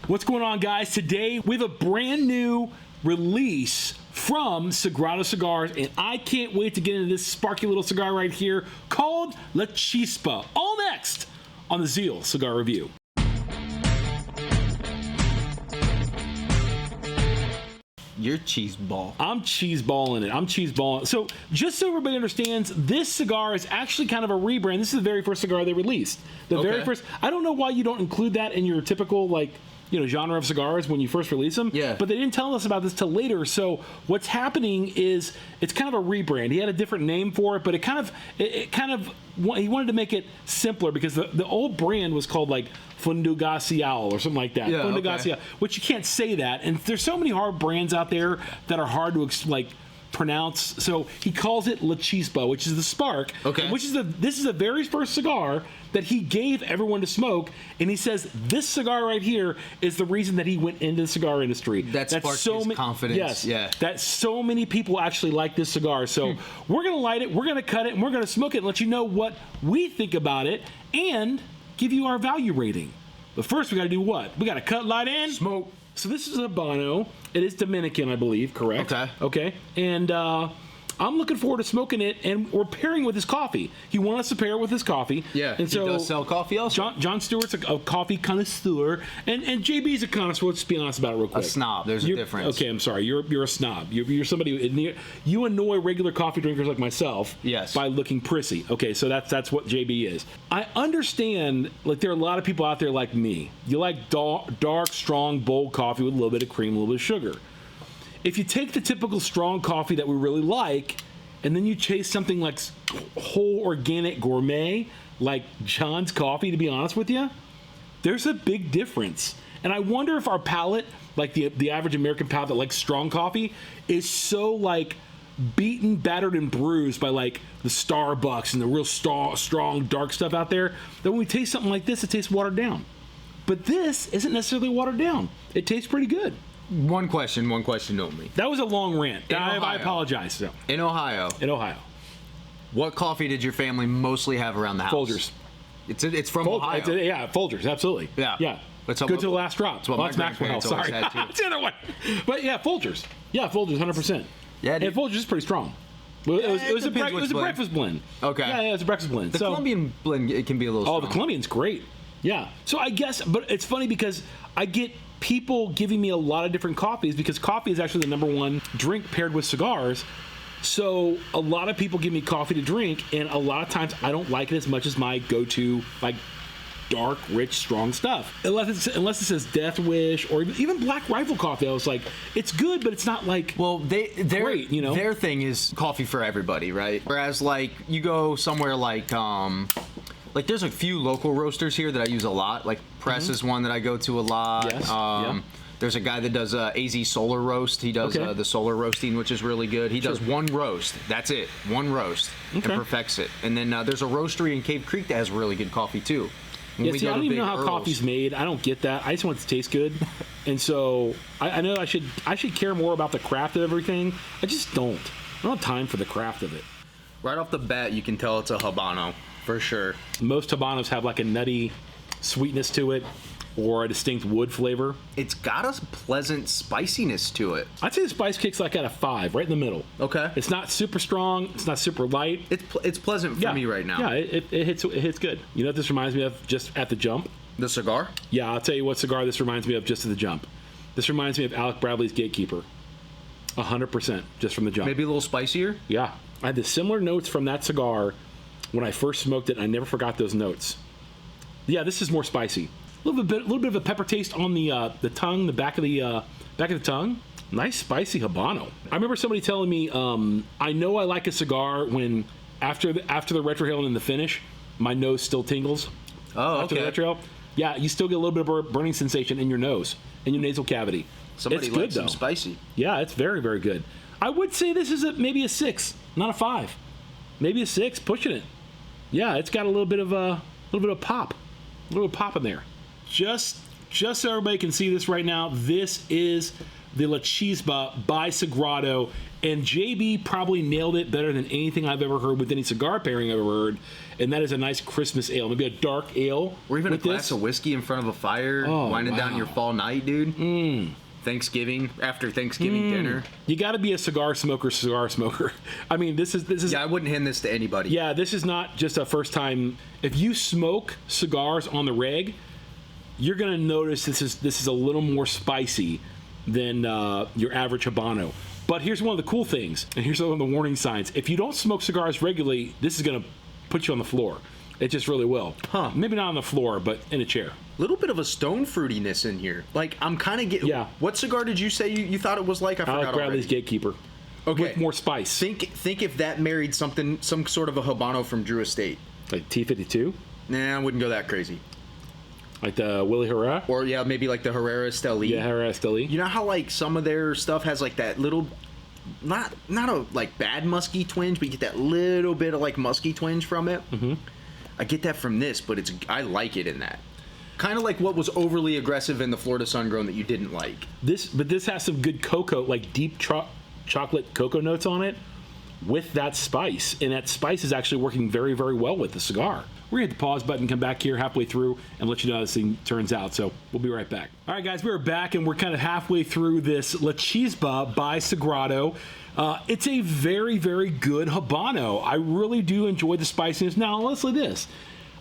What's going on, guys? Today we have a brand new release from Sagrado Cigars, and I can't wait to get into this sparky little cigar right here called La Chispa. All next on the Zeal Cigar Review. You're cheeseball. I'm cheeseballing it. I'm cheeseballing. So just so everybody understands, this cigar is actually kind of a rebrand. This is the very first cigar they released. The very first. I don't know why you don't include that in your typical, like, you know, genre of cigars when you first release them. Yeah. But they didn't tell us about this till later. So what's happening is it's kind of a rebrand. He had a different name for it, but it kind of he wanted to make it simpler because the old brand was called like Fundugacial or something like that. Yeah, Fundugacial, which you can't say that. And there's so many hard brands out there that are hard to pronounce. So he calls it La Chispa, which is the spark. Okay. This is the very first cigar that he gave everyone to smoke, and he says this cigar right here is the reason that he went into the cigar industry. That sparked his confidence. Yes. Yeah. That so many people actually like this cigar. So we're gonna light it, we're gonna cut it, and we're gonna smoke it and let you know what we think about it and give you our value rating. But first, we gotta do what? We gotta cut, light, and smoke. So this is a Habano. It is Dominican, I believe, correct? Okay. And I'm looking forward to smoking it, and we're pairing with his coffee. He wants us to pair it with his coffee. Yeah, and so he does sell coffee also. John Stewart's a coffee connoisseur, and JB's a connoisseur. Let's be honest about it real quick. A snob. There's a difference. Okay, I'm sorry. You're a snob. You're somebody. You annoy regular coffee drinkers like myself. Yes. By looking prissy. Okay, so that's what JB is. I understand. Like, there are a lot of people out there like me. You like dark, strong, bold coffee with a little bit of cream, a little bit of sugar. If you take the typical strong coffee that we really like, and then you chase something like whole organic gourmet, like John's Coffee, to be honest with you, there's a big difference. And I wonder if our palate, like the average American palate that likes strong coffee, is so like beaten, battered, and bruised by like the Starbucks and the real strong, dark stuff out there, that when we taste something like this, it tastes watered down. But this isn't necessarily watered down. It tastes pretty good. One question only. That was a long rant. I apologize. So. In Ohio, what coffee did your family mostly have around the house? Folgers. It's from Ohio. Folgers, absolutely. Yeah. Good to the last drop. That's what my grandparents always had too. That's the other one. But yeah, Folgers. Yeah, Folgers, 100%. Yeah, and Folgers is pretty strong. It was a breakfast blend. Okay. Yeah, it's a breakfast blend. The Colombian blend, it can be a little strong. Oh, the Colombian's great. Yeah. So I guess, but it's funny because I get people giving me a lot of different coffees because coffee is actually the number one drink paired with cigars. So a lot of people give me coffee to drink, and a lot of times I don't like it as much as my go-to, like, dark, rich, strong stuff. Unless it says Death Wish or even Black Rifle coffee. I was like, it's good, but it's not like, well, great, you know? Their thing is coffee for everybody, right? Whereas, like, you go somewhere like there's a few local roasters here that I use a lot. Like Press is one that I go to a lot. Yes. There's a guy that does AZ Solar Roast. He does the solar roasting, which is really good. He does one roast. That's it. One roast. And perfects it. And then there's a roastery in Cave Creek that has really good coffee too. I don't even know how coffee's made. I don't get that. I just want it to taste good. And so I know I should care more about the craft of everything. I just don't. I don't have time for the craft of it. Right off the bat, you can tell it's a Habano. For sure. Most Habanos have like a nutty sweetness to it or a distinct wood flavor. It's got a pleasant spiciness to it. I'd say the spice kick's like at a 5, right in the middle. Okay. It's not super strong. It's not super light. It's pleasant for me right now. Yeah, it hits good. You know what this reminds me of just at the jump? The cigar? Yeah, I'll tell you what cigar this reminds me of just at the jump. This reminds me of Alec Bradley's Gatekeeper. 100% just from the jump. Maybe a little spicier? Yeah. I had the similar notes from that cigar when I first smoked it, and I never forgot those notes. Yeah, this is more spicy. A little bit of a pepper taste on the tongue, the back of the tongue. Nice spicy Habano. I remember somebody telling me, I know I like a cigar when after the retrohale and the finish, my nose still tingles. Oh, after the retrohale. Yeah, you still get a little bit of a burning sensation in your nose, in your nasal cavity. Somebody likes some spicy. Yeah, it's very, very good. I would say this is maybe a 6, not a 5. Maybe a 6, pushing it. Yeah, it's got a little bit of pop, in there. Just so everybody can see this right now, this is the La Chispa by Sagrado. And JB probably nailed it better than anything I've ever heard with any cigar pairing I've ever heard. And that is a nice Christmas ale. Maybe a dark ale. Or even a glass of whiskey in front of a fire, winding down your fall night, dude. Thanksgiving, after Thanksgiving dinner. You got to be a cigar smoker. I mean, this is. Yeah, I wouldn't hand this to anybody. Yeah, this is not just a first time. If you smoke cigars on the reg, you're going to notice this is a little more spicy than your average Habano. But here's one of the cool things, and here's one of the warning signs. If you don't smoke cigars regularly, this is going to put you on the floor. It just really will. Huh. Maybe not on the floor, but in a chair. Little bit of a stone fruitiness in here. Like, I'm kind of getting... Yeah. What cigar did you say you thought it was like? I forgot like Bradley's already. Gatekeeper. Okay. With more spice. Think if that married some sort of a Habano from Drew Estate. Like T52? Nah, I wouldn't go that crazy. Like the Willie Herrera? Or, yeah, maybe like the Herrera Esteli. Yeah, Herrera Esteli. You know how, like, some of their stuff has, like, that little... Not a, like, bad musky twinge, but you get that little bit of, like, musky twinge from it. Mm-hmm. I get that from this, but I like it in that. Kind of like what was overly aggressive in the Florida Sun-Grown that you didn't like. But this has some good cocoa, like deep chocolate cocoa notes on it with that spice. And that spice is actually working very, very well with the cigar. We're going to hit the pause button, come back here halfway through, and let you know how this thing turns out. So we'll be right back. All right, guys, we're back, and we're kind of halfway through this La Chispa by Sagrado. It's a very, very good Habano. I really do enjoy the spiciness. Now, let's say this.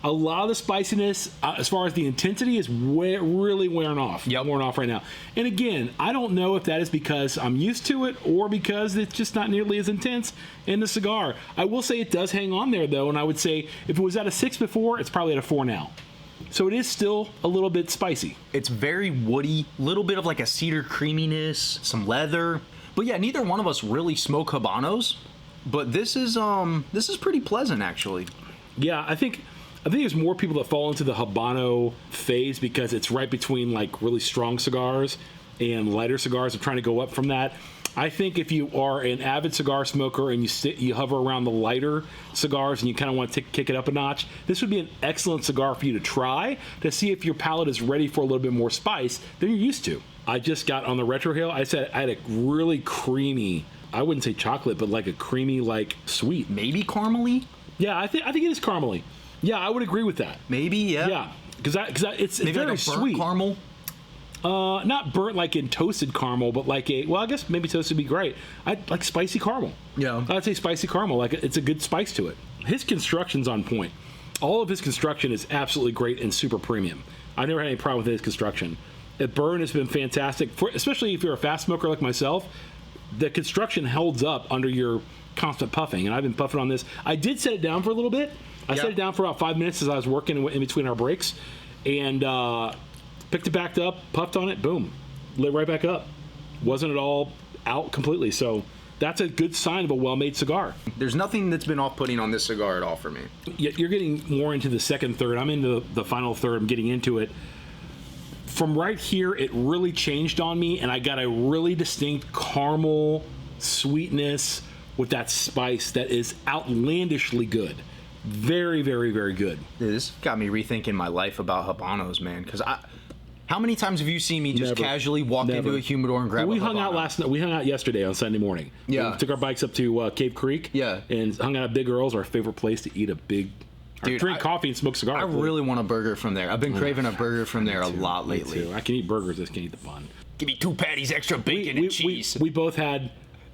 A lot of the spiciness, as far as the intensity, is really wearing off. Yep. Wearing off right now. And again, I don't know if that is because I'm used to it or because it's just not nearly as intense in the cigar. I will say it does hang on there, though, and I would say if it was at a 6 before, it's probably at a 4 now. So it is still a little bit spicy. It's very woody, little bit of like a cedar creaminess, some leather. But yeah, neither one of us really smoke Habanos, but this is pretty pleasant, actually. Yeah, I think there's more people that fall into the Habano phase because it's right between like really strong cigars and lighter cigars. I'm trying to go up from that. I think if you are an avid cigar smoker and you hover around the lighter cigars and you kind of want to kick it up a notch, this would be an excellent cigar for you to try to see if your palate is ready for a little bit more spice than you're used to. I just got on the retrohale. I said I had a really creamy, I wouldn't say chocolate, but like a creamy, like sweet. Maybe caramely? Yeah, I think it is caramely. Yeah, I would agree with that. Maybe, yeah. Yeah, because it's maybe very like a burnt sweet. caramel? Not burnt like in toasted caramel, but like I guess maybe toasted would be great. I like spicy caramel. Yeah. I'd say spicy caramel. Like it's a good spice to it. His construction's on point. All of his construction is absolutely great and super premium. I've never had any problem with his construction. The burn has been fantastic, especially if you're a fast smoker like myself. The construction holds up under your constant puffing, and I've been puffing on this. I did set it down for a little bit. I set it down for about 5 minutes as I was working in between our breaks, and picked it back up, puffed on it, boom, lit right back up. Wasn't at all out completely, so that's a good sign of a well-made cigar. There's nothing that's been off-putting on this cigar at all for me. You're getting more into the second third. I'm into the final third. I'm getting into it. From right here, it really changed on me, and I got a really distinct caramel sweetness with that spice that is outlandishly good. Very, very, very good. This got me rethinking my life about Habanos, man. Because how many times have you seen me just casually walk into a humidor and grab a Habano? We hung out last night. We hung out yesterday on Sunday morning. Yeah. We took our bikes up to Cave Creek. Yeah. And hung out at Big Earl's, our favorite place to eat drink coffee and smoke cigars. I really want a burger from there. I've been craving a burger from there a lot lately. Me too. I can eat burgers. I just can't eat the bun. Give me 2 patties, extra bacon and cheese. We both had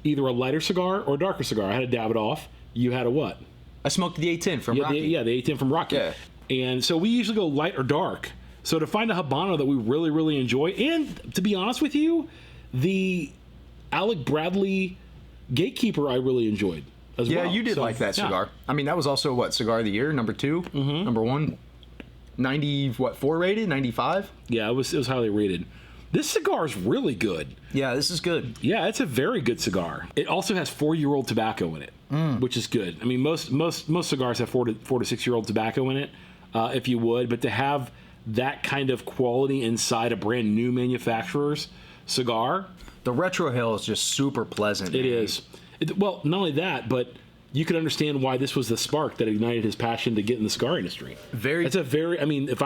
either a lighter cigar or a darker cigar. I had a Davidoff. You had a what? I smoked the A10 from Rocky. The A10 from Rocky. Yeah. And so we usually go light or dark. So to find a Habano that we really, really enjoy, and to be honest with you, the Alec Bradley Gatekeeper I really enjoyed as well. Yeah, you did like that cigar. I mean, that was also, what, Cigar of the Year, number 2? Mm-hmm. Number 1? 4 rated? 95? Yeah, it was highly rated. This cigar is really good. Yeah, this is good. Yeah, it's a very good cigar. It also has 4-year-old tobacco in it, which is good. I mean, most cigars have 4 to 6-year-old tobacco in it, if you would. But to have that kind of quality inside a brand new manufacturer's cigar, the retrohale is just super pleasant. It is. Well, not only that, but you could understand why this was the spark that ignited his passion to get in the cigar industry. I mean, if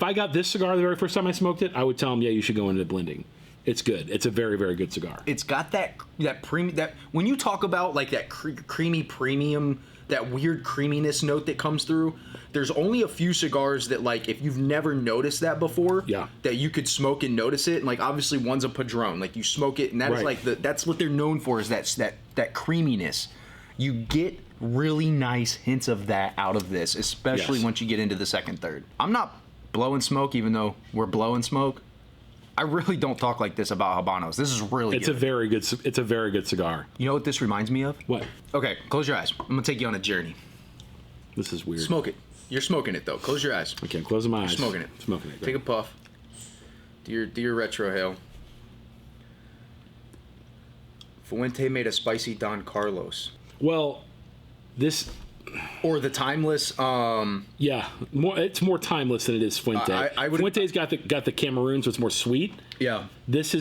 I got this cigar the very first time I smoked it, I would tell him, yeah, you should go into blending. It's good. It's a very, very good cigar. It's got that premium, that when you talk about like that creamy premium, that weird creaminess note that comes through. There's only a few cigars that, like, if you've never noticed that before, that you could smoke and notice it. And like, obviously, one's a Padron. Like, you smoke it, and that is like that's what they're known for, is that creaminess. You get really nice hints of that out of this, especially once you get into the second, third. I'm not blowing smoke, even though we're blowing smoke. I really don't talk like this about Habanos. This is really good. It's a very good cigar. You know what this reminds me of? What? Okay, close your eyes. I'm gonna take you on a journey. This is weird. Smoke it. You're smoking it though. Close your eyes. Okay, I'm closing my eyes. You're smoking it. Smoking it. Take a puff. Do your retrohale. Fuente made a spicy Don Carlos. Well, this. Or the timeless. Yeah, it's more timeless than it is Fuente. Fuente's got the Cameroon, so it's more sweet. Yeah. This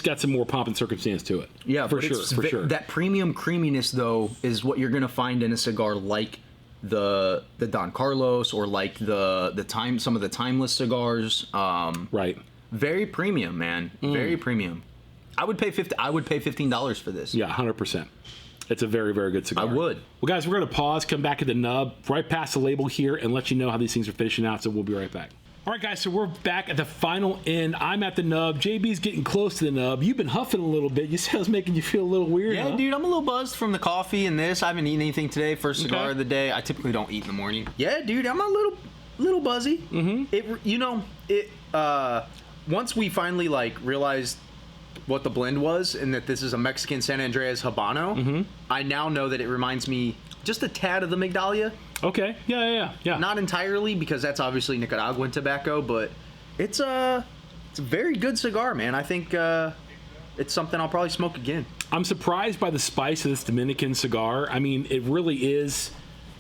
got some more pomp and circumstance to it. Yeah, for sure. That premium creaminess though is what you're gonna find in a cigar like the Don Carlos, or like some of the timeless cigars. Right. Very premium, man. Very premium. I would pay $15 for this. Yeah, 100%. It's a very, very good cigar. I would. Well, guys, we're going to pause, come back at the nub, right past the label here, and let you know how these things are finishing out, so we'll be right back. All right, guys, so we're back at the final end. I'm at the nub. JB's getting close to the nub. You've been huffing a little bit. You said it was making you feel a little weird, Yeah, huh? dude, I'm a little buzzed from the coffee and this. I haven't eaten anything today. First cigar of the day. I typically don't eat in the morning. Yeah, dude, I'm a little buzzy. Once we finally, like, realized what the blend was and that this is a Mexican San Andreas Habano, I now know that it reminds me just a tad of the Migdalia. Okay. Yeah. Not entirely, because that's obviously Nicaraguan tobacco, but it's a very good cigar, man. I think it's something I'll probably smoke again. I'm surprised by the spice of this Dominican cigar. I mean, it really is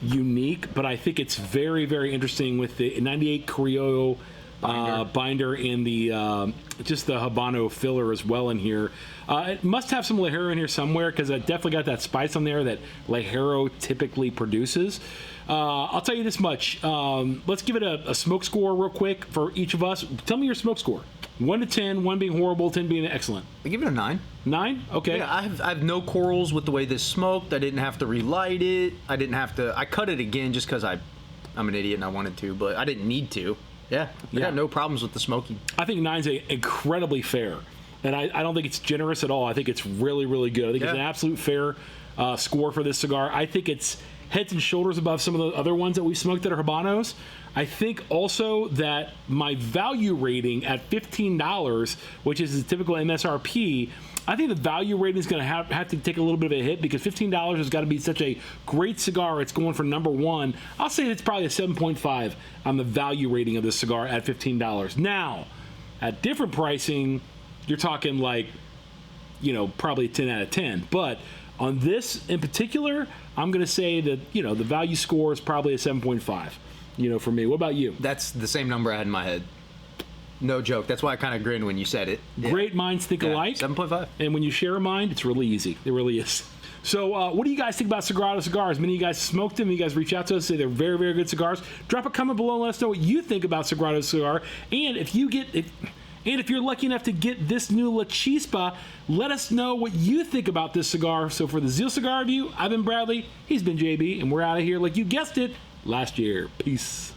unique, but I think it's very, very interesting with the 98 Criollo binder and the just the Habano filler as well in here. It must have some Ligero in here somewhere, because it definitely got that spice on there that Ligero typically produces. I'll tell you this much. Let's give it a smoke score real quick for each of us. Tell me your smoke score. 1 to 10, 1 being horrible, 10 being excellent. I give it a 9. 9? Okay. Yeah, I have no quarrels with the way this smoked. I didn't have to relight it. I cut it again just because I'm an idiot and I wanted to, but I didn't need to. Yeah, I got no problems with the smoking. I think 9's incredibly fair, and I don't think it's generous at all. I think it's really, really good. I think it's an absolute fair score for this cigar. I think it's heads and shoulders above some of the other ones that we've smoked that are Habanos. I think also that my value rating at $15, which is the typical MSRP, I think the value rating is going to have to take a little bit of a hit, because $15 has got to be such a great cigar. It's going for number one. I'll say it's probably a 7.5 on the value rating of this cigar at $15. Now, at different pricing, you're talking like, probably a 10 out of 10. But on this in particular, I'm going to say that, the value score is probably a 7.5, for me. What about you? That's the same number I had in my head. No joke. That's why I kind of grinned when you said it. Great minds think alike. 7.5. And when you share a mind, it's really easy. It really is. So what do you guys think about Sagrado cigars? Many of you guys smoked them. You guys reach out to us, say they're very, very good cigars. Drop a comment below and let us know what you think about Sagrado cigar. And if you're lucky enough to get this new La Chispa, let us know what you think about this cigar. So for the Zeal Cigar Review, I've been Bradley. He's been JB. And we're out of here, like you guessed it, last year. Peace.